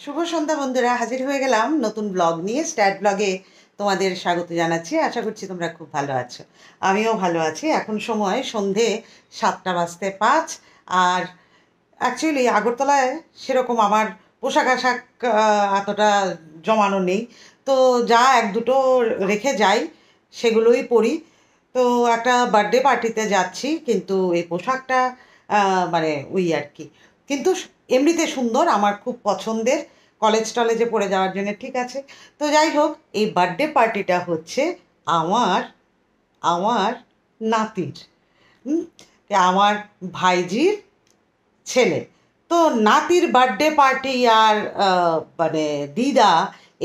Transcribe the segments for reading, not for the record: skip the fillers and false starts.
শুভ সন্ধ্যা বন্ধুরা, হাজির হয়ে গেলাম নতুন ব্লগ নিয়ে। স্ট্যাট ব্লগে তোমাদের স্বাগত জানাচ্ছি। আশা করছি তোমরা খুব ভালো আছো, আমিও ভালো আছি। এখন সময় সন্ধে 7:05। আর অ্যাকচুয়ালি আগরতলায় সেরকম আমার পোশাক আশাক এতটা জমানো নেই, তো যা এক দুটো রেখে যাই সেগুলোই পরি। তো একটা বার্থডে পার্টিতে যাচ্ছি, কিন্তু এই পোশাকটা মানে ওই আর কি, কিন্তু এমনিতে সুন্দর, আমার খুব পছন্দের, কলেজ টলেজে পড়ে যাওয়ার জন্য ঠিক আছে। তো যাই হোক, এই বার্থডে পার্টিটা হচ্ছে আমার আমার নাতির, আমার ভাইজির ছেলে। তো নাতির বার্থডে পার্টি আর মানে দিদা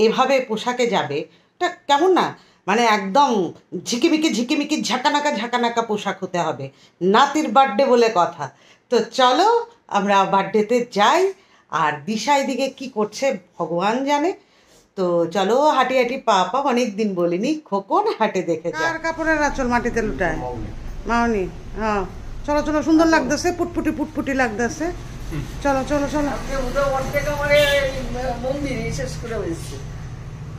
এভাবে পোশাকে যাবে, এটা কেমন না? মানে একদম ঝিকিমিকি ঝিকিমিকি ঝাঁকানাকা ঝাঁকানাকা পোশাক হতে হবে, নাতির বার্থডে বলে কথা। তো চলো আমরা বার্থডেতে যাই। আর দিশা এদিকে কী করছে ভগবান জানে। তো চলো হাঁটি হাঁটি পা পা, অনেক দিন বলিনি, খোকন হাঁটে দেখে যায়। আর কাপড়ের আঁচল মাটিতে লুটায় মাউনি। হ্যাঁ চলো চলো, সুন্দর লাগতেছে, পুটপুটি পুটপুটি লাগতেছে। চলো চলো চলো।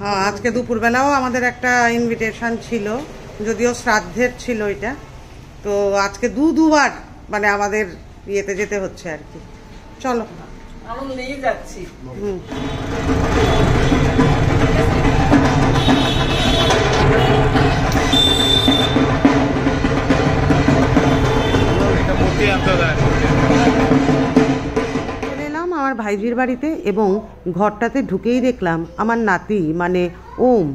হ্যাঁ আজকে দুপুরবেলাও আমাদের একটা ইনভিটেশন ছিল, যদিও শ্রাদ্ধের ছিল এটা। তো আজকে দুবার মানে আমাদের ইয়েতে যেতে হচ্ছে আর কি। চলো নিয়ে যাচ্ছি। চলে এলাম আমার ভাইজির বাড়িতে, এবং ঘরটাতে ঢুকেই দেখলাম আমার নাতি মানে ওম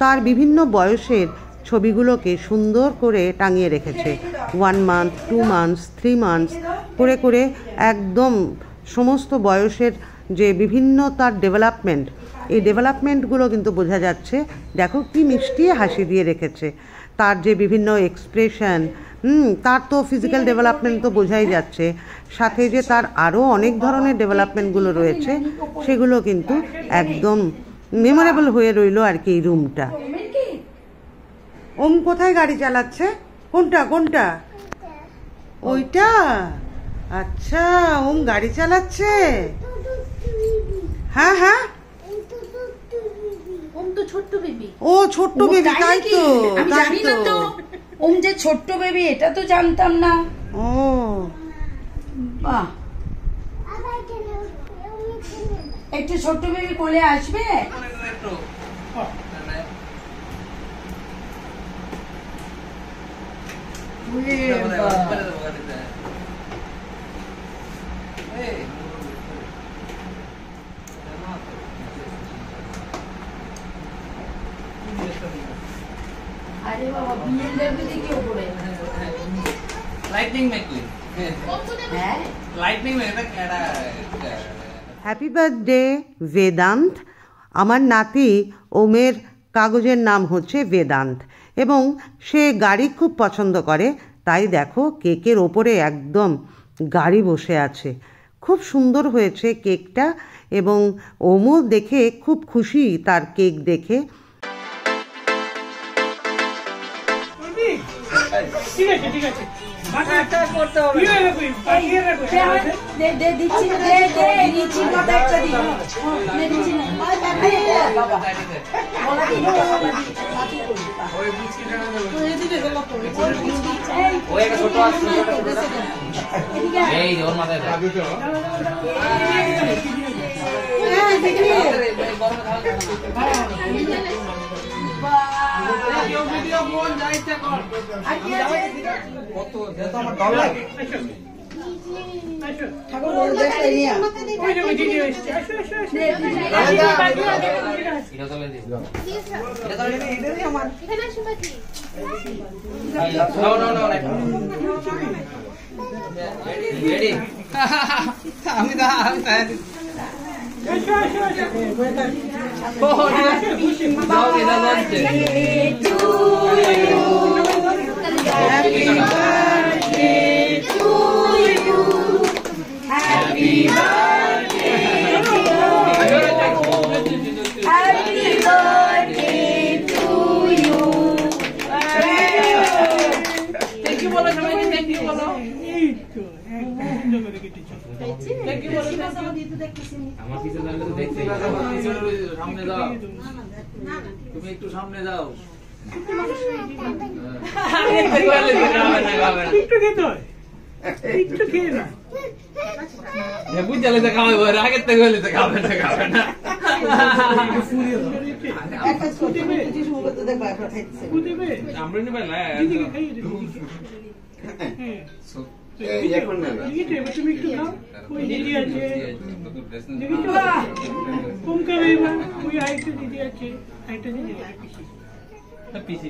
তার বিভিন্ন বয়সের ছবিগুলোকে সুন্দর করে টাঙিয়ে রেখেছে। 1 মান্থ, 2 মান্থস, 3 মান্থস করে করে একদম সমস্ত বয়সের যে বিভিন্ন তার ডেভেলপমেন্ট, এই ডেভেলপমেন্টগুলো কিন্তু বোঝা যাচ্ছে। দেখো কি মিষ্টি হাসি দিয়ে রেখেছে, তার যে বিভিন্ন এক্সপ্রেশন, তার তো ফিজিক্যাল ডেভেলপমেন্ট তো বোঝাই যাচ্ছে, সাথে যে তার আরও অনেক ধরনের ডেভেলপমেন্টগুলো রয়েছে সেগুলো কিন্তু একদম মেমোরেবল হয়ে রইল আর কি এই রুমটা। ওম কোথায় গাড়ি চালাচ্ছে? কোনটা কোনটা? ওইটা? আচ্ছা, ওম গাড়ি চালাচ্ছে। হ্যাঁ হ্যাঁ, ওম তো ছোট্ট বেবি। ও ছোট্ট বেবি, তাই তো তাই তো। ওম যে ছোট্ট বেবি এটা তো জানতাম না। ও বাহ, একটু ছোট্ট বেবি কোলে আসবে? আরে বাবা, বিএলডব্লিউ দেখি ওপরে লাইটনিং ম্যাকুইন। হ্যাঁ, লাইটনিং এটা কেডা? Happy birthday Vedanta. আমার নাতি ওমের কাগজের নাম হচ্ছে বেদান্ত, এবং সে গাড়ি খুব পছন্দ করে। তাই দেখো কেকের ওপরে একদম গাড়ি বসে আছে, খুব সুন্দর হয়েছে কেকটা, এবং ওমও দেখে খুব খুশি তার কেক দেখে। ঠিক আছে ঠিক আছে, আমার পিছে দাঁড়ালে সামনে যাও, তুমি একটু সামনে যাও। একটু খেতে হয়, একটু খেয়ে না। বুঝতে গেলে খাওয়াই বলে আগের থেকে হলে তো খাবে না, খাবে না। একটা ছোট কিছু শুরু করতে দেখবা এখন খাইতেছে। দেবে আমরা নিবে না। দিদিকে খাইয়ে দেবে। হ্যাঁ দিদি এবার তুমি একটু খাও। ওই দিদি আছে, দিদি তো কম খাবে এবার। ওই আরেকটা দিদি আছে, আরেকটা দিদি আছে। পিসি।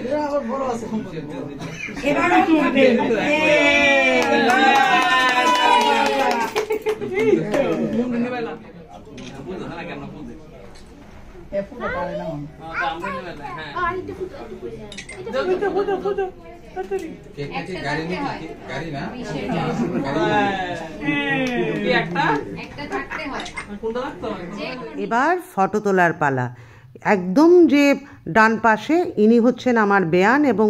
এরা আবার বড় আছে সম্পর্ক। এবার তুমি দেবে। মুন্ডু নিবে না। বুঝো না কেন বুঝে। এ পুরো পারে না। আমরা নিবে না, হ্যাঁ। ফুটো ফুটো তাড়াতাড়ি। গাড়ি না কি একটা একটা থাকতে হয়। কোনটা রাখতে হয়? এবার ফটো তোলার পালা। একদম যে ডান পাশে ইনি হচ্ছেন আমার বেয়ান এবং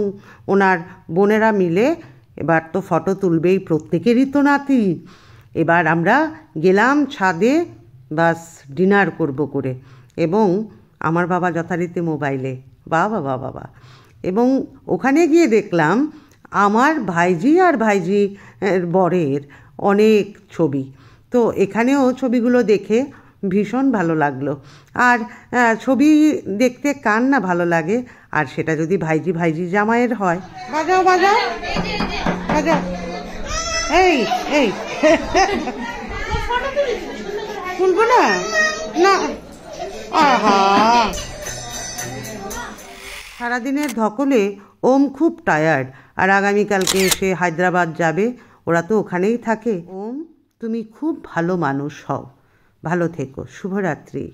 ওনার বোনেরা মিলে এবার তো ফটো তুলবেই, প্রত্যেকেরই তো নাতি। এবার আমরা গেলাম ছাদে, বাস ডিনার করব করে, এবং আমার বাবা যথারীতি মোবাইলে, বাবা বাবা বাবা। এবং ওখানে গিয়ে দেখলাম আমার ভাইজি আর ভাইজি বরের অনেক ছবি। তো এখানেও ছবিগুলো দেখে ভীষণ ভালো লাগলো। আর ছবি দেখতে কার না ভালো লাগে, আর সেটা যদি ভাইজি ভাইজি জামাইয়ের হয়। বাজাও বাজাও বাজাও, এই এই তুলবো না না। আহা, সারাদিনের ধকলে ওম খুব টায়ার্ড, আর আগামীকালকে এসে হায়দ্রাবাদ যাবে। ওরা তো ওখানেই থাকে। ওম, তুমি খুব ভালো মানুষ হও, ভালো থেকো, শুভরাত্রি।